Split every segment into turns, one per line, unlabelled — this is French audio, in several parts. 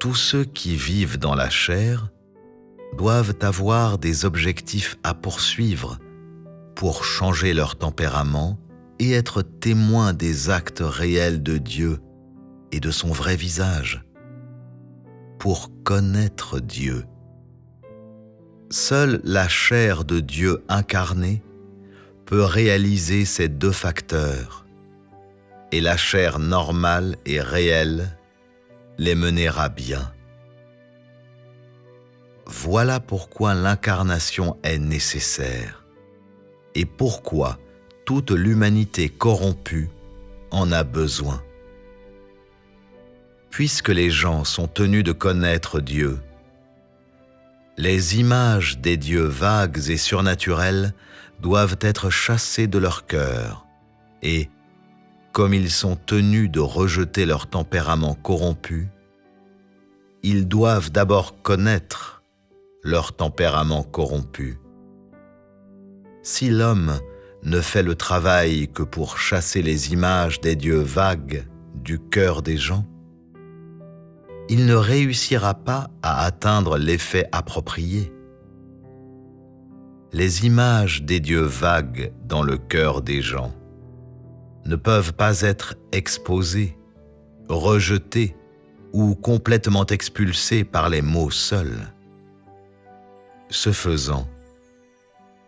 Tous ceux qui vivent dans la chair doivent avoir des objectifs à poursuivre pour changer leur tempérament et être témoins des actes réels de Dieu et de son vrai visage, pour connaître Dieu. Seule la chair de Dieu incarnée peut réaliser ces deux facteurs, et la chair normale et réelle les mener à bien. Voilà pourquoi l'incarnation est nécessaire, et pourquoi toute l'humanité corrompue en a besoin. Puisque les gens sont tenus de connaître Dieu, les images des dieux vagues et surnaturels doivent être chassées de leur cœur, et, comme ils sont tenus de rejeter leur tempérament corrompu, ils doivent d'abord connaître leur tempérament corrompu. Si l'homme ne fait le travail que pour chasser les images des dieux vagues du cœur des gens, il ne réussira pas à atteindre l'effet approprié. Les images des dieux vagues dans le cœur des gens ne peuvent pas être exposées, rejetées ou complètement expulsées par les mots seuls. Ce faisant,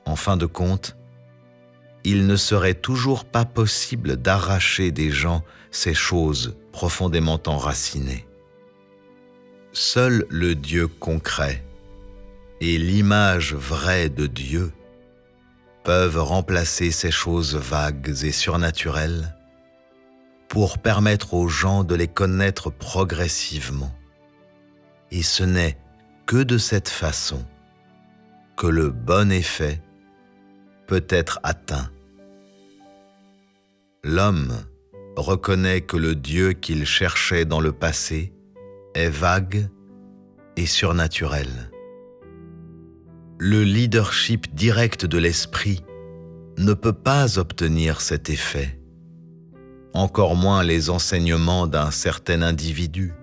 en fin de compte, il ne serait toujours pas possible d'arracher des gens ces choses profondément enracinées. Seul le Dieu concret et l'image vraie de Dieu peuvent remplacer ces choses vagues et surnaturelles pour permettre aux gens de les connaître progressivement. Et ce n'est que de cette façon que le bon effet peut être atteint. L'homme reconnaît que le Dieu qu'il cherchait dans le passé est vague et surnaturel. Le leadership direct de l'esprit ne peut pas obtenir cet effet, encore moins les enseignements d'un certain individu,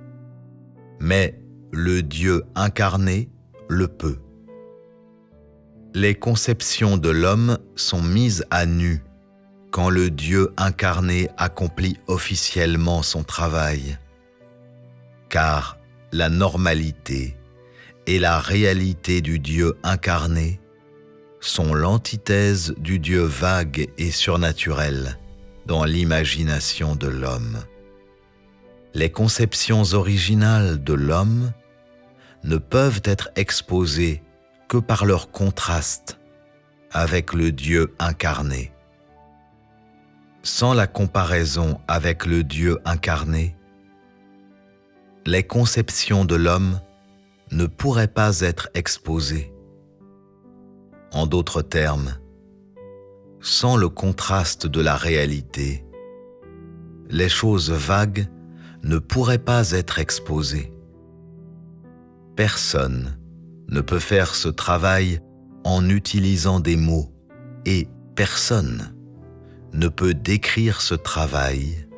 mais le Dieu incarné le peut. Les conceptions de l'homme sont mises à nu quand le Dieu incarné accomplit officiellement son travail, car la normalité et la réalité du Dieu incarné sont l'antithèse du Dieu vague et surnaturel dans l'imagination de l'homme. Les conceptions originales de l'homme ne peuvent être exposées que par leur contraste avec le Dieu incarné. Sans la comparaison avec le Dieu incarné, les conceptions de l'homme ne pourraient pas être exposées. En d'autres termes, sans le contraste de la réalité, les choses vagues ne pourraient pas être exposées. Personne ne peut faire ce travail en utilisant des mots, et personne ne peut décrire ce travail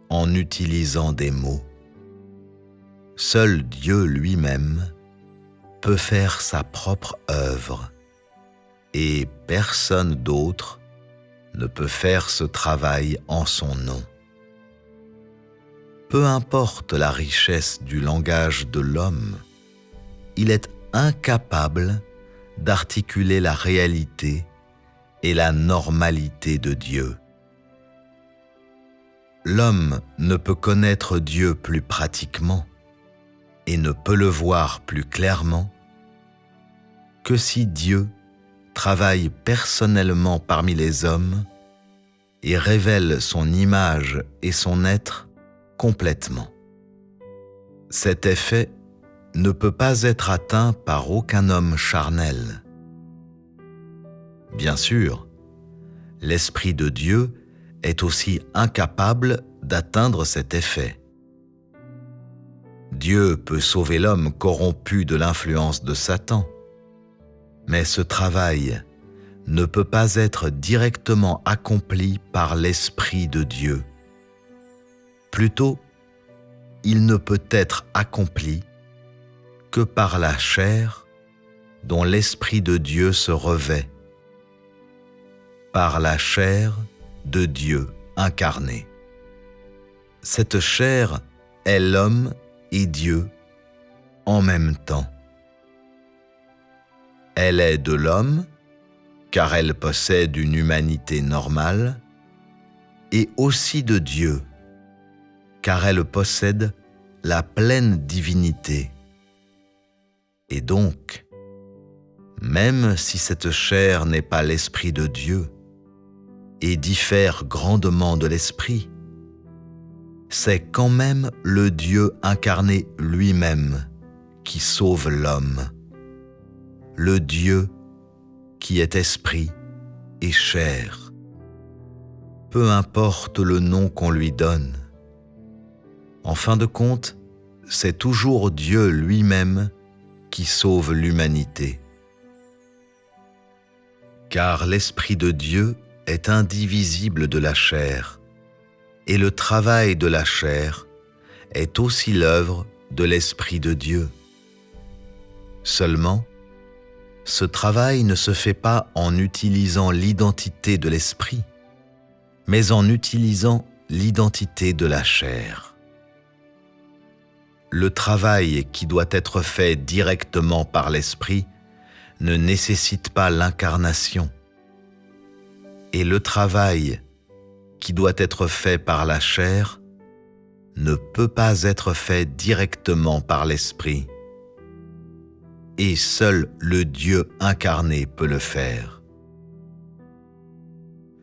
en utilisant des mots. Seul Dieu lui-même peut faire sa propre œuvre, et personne d'autre ne peut faire ce travail en son nom. Peu importe la richesse du langage de l'homme, il est incapable d'articuler la réalité et la normalité de Dieu. L'homme ne peut connaître Dieu plus pratiquement et ne peut le voir plus clairement que si Dieu travaille personnellement parmi les hommes et révèle son image et son être complètement. Cet effet ne peut pas être atteint par aucun homme charnel. Bien sûr, l'Esprit de Dieu est aussi incapable d'atteindre cet effet. Dieu peut sauver l'homme corrompu de l'influence de Satan, mais ce travail ne peut pas être directement accompli par l'Esprit de Dieu. Plutôt, il ne peut être accompli que par la chair dont l'Esprit de Dieu se revêt, par la chair de Dieu incarné. Cette chair est l'homme et Dieu en même temps. Elle est de l'homme, car elle possède une humanité normale, et aussi de Dieu, car elle possède la pleine divinité. Et donc, même si cette chair n'est pas l'Esprit de Dieu et diffère grandement de l'Esprit, c'est quand même le Dieu incarné lui-même qui sauve l'homme, le Dieu qui est esprit et chair. Peu importe le nom qu'on lui donne, en fin de compte, c'est toujours Dieu lui-même qui sauve l'humanité. Car l'Esprit de Dieu est indivisible de la chair, et le travail de la chair est aussi l'œuvre de l'Esprit de Dieu. Seulement, ce travail ne se fait pas en utilisant l'identité de l'Esprit, mais en utilisant l'identité de la chair. Le travail qui doit être fait directement par l'Esprit ne nécessite pas l'incarnation, et le travail qui doit être fait par la chair ne peut pas être fait directement par l'Esprit, et seul le Dieu incarné peut le faire.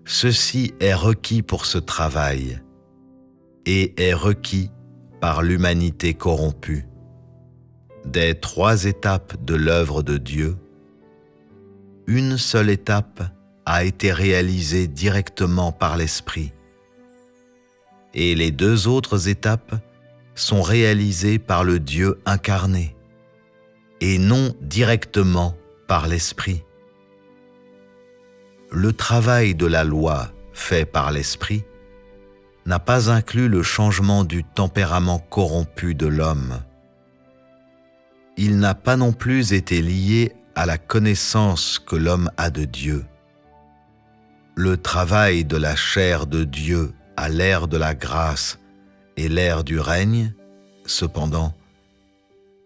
Ceci est requis pour ce travail, et est requis par l'humanité corrompue. Des 3 étapes de l'œuvre de Dieu, une seule étape a été réalisée directement par l'Esprit, et les 2 autres étapes sont réalisées par le Dieu incarné, et non directement par l'Esprit. Le travail de la loi fait par l'Esprit n'a pas inclus le changement du tempérament corrompu de l'homme. Il n'a pas non plus été lié à la connaissance que l'homme a de Dieu. Le travail de la chair de Dieu à l'ère de la grâce et l'ère du règne, cependant,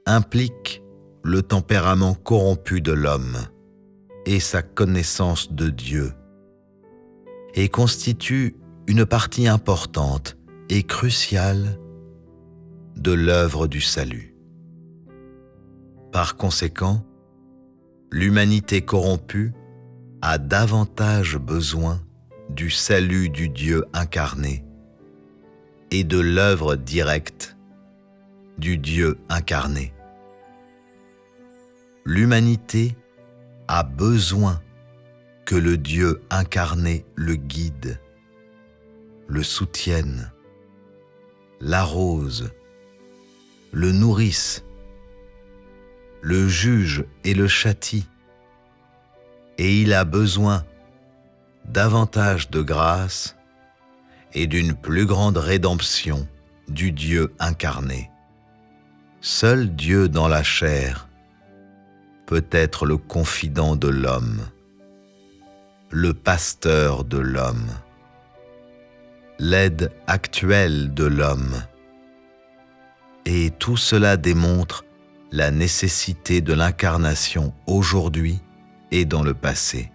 implique le tempérament corrompu de l'homme et sa connaissance de Dieu, et constitue une partie importante et cruciale de l'œuvre du salut. Par conséquent, l'humanité corrompue a davantage besoin du salut du Dieu incarné et de l'œuvre directe du Dieu incarné. L'humanité a besoin que le Dieu incarné le guide, le soutienne, l'arrose, le nourrisse, le juge et le châtie, et il a besoin davantage de grâce et d'une plus grande rédemption du Dieu incarné. Seul Dieu dans la chair peut être le confident de l'homme, le pasteur de l'homme, l'aide actuelle de l'homme. Et tout cela démontre la nécessité de l'incarnation aujourd'hui et dans le passé.